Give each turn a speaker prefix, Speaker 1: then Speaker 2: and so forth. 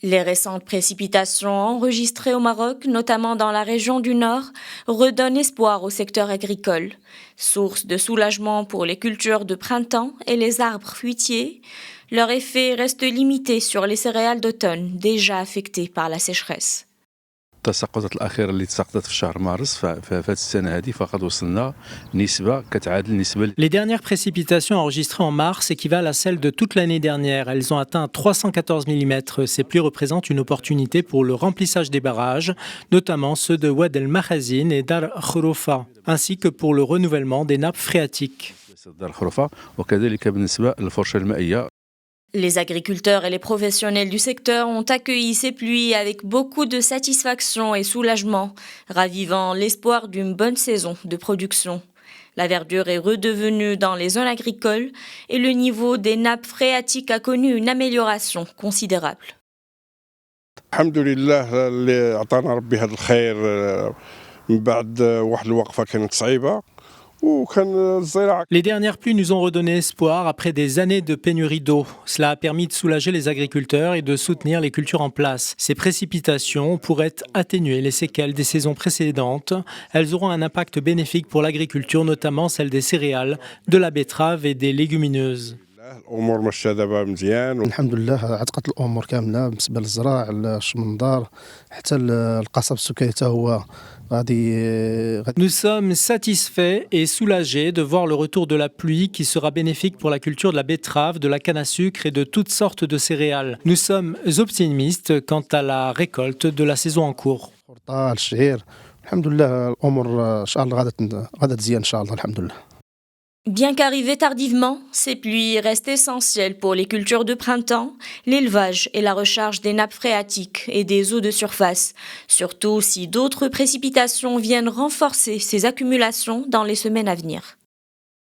Speaker 1: Les récentes précipitations enregistrées au Maroc, notamment dans la région du Nord, redonnent espoir au secteur agricole. Source de soulagement pour les cultures de printemps et les arbres fruitiers, leur effet reste limité sur les céréales d'automne, déjà affectées par la sécheresse.
Speaker 2: التساقطات الأخيرة اللي تساقطت في شهر مارس في هذه السنة هذه فقد وصلنا نسبة كتعادل نسبة.
Speaker 3: Les dernières précipitations enregistrées en mars équivalent à celles de toute l'année dernière. Elles ont atteint 314 mm. Ces pluies représentent une opportunité pour le remplissage des barrages, notamment ceux de Oued El Mahazine et Dar Khorofa, ainsi que pour le renouvellement des nappes phréatiques.
Speaker 2: دار خرفة وكذلك بالنسبة للفرشة المائية.
Speaker 1: Les agriculteurs et les professionnels du secteur ont accueilli ces pluies avec beaucoup de satisfaction et soulagement, ravivant l'espoir d'une bonne saison de production. La verdure est redevenue dans les zones agricoles et le niveau des nappes phréatiques a connu une amélioration considérable.
Speaker 4: الحمد لله اللي عطانا ربي هذا الخير من بعد واحد الوقفة كانت صعيبة.
Speaker 3: Les dernières pluies nous ont redonné espoir après des années de pénurie d'eau. Cela a permis de soulager les agriculteurs et de soutenir les cultures en place. Ces précipitations pourraient atténuer les séquelles des saisons précédentes. Elles auront un impact bénéfique pour l'agriculture, notamment celle des céréales, de la betterave et des légumineuses.
Speaker 4: الامور ماشيه دابا مزيان
Speaker 5: الحمد لله عتقت الامور كامله بالنسبه للزراع الشمندار حتى القصب السكيته هو
Speaker 3: Nous sommes satisfaits et soulagés de voir le retour de la pluie qui sera bénéfique pour la culture de la betterave, de la canne à sucre et de toutes sortes de céréales. Nous sommes optimistes quant à la récolte de la saison en cours.
Speaker 5: الحمد لله الامور ان شاء الله غادا تزيان ان شاء الله الحمد لله.
Speaker 1: Bien qu'arrivées tardivement, ces pluies restent essentielles pour les cultures de printemps, l'élevage et la recharge des nappes phréatiques et des eaux de surface, surtout si d'autres précipitations viennent renforcer ces accumulations dans les semaines à venir.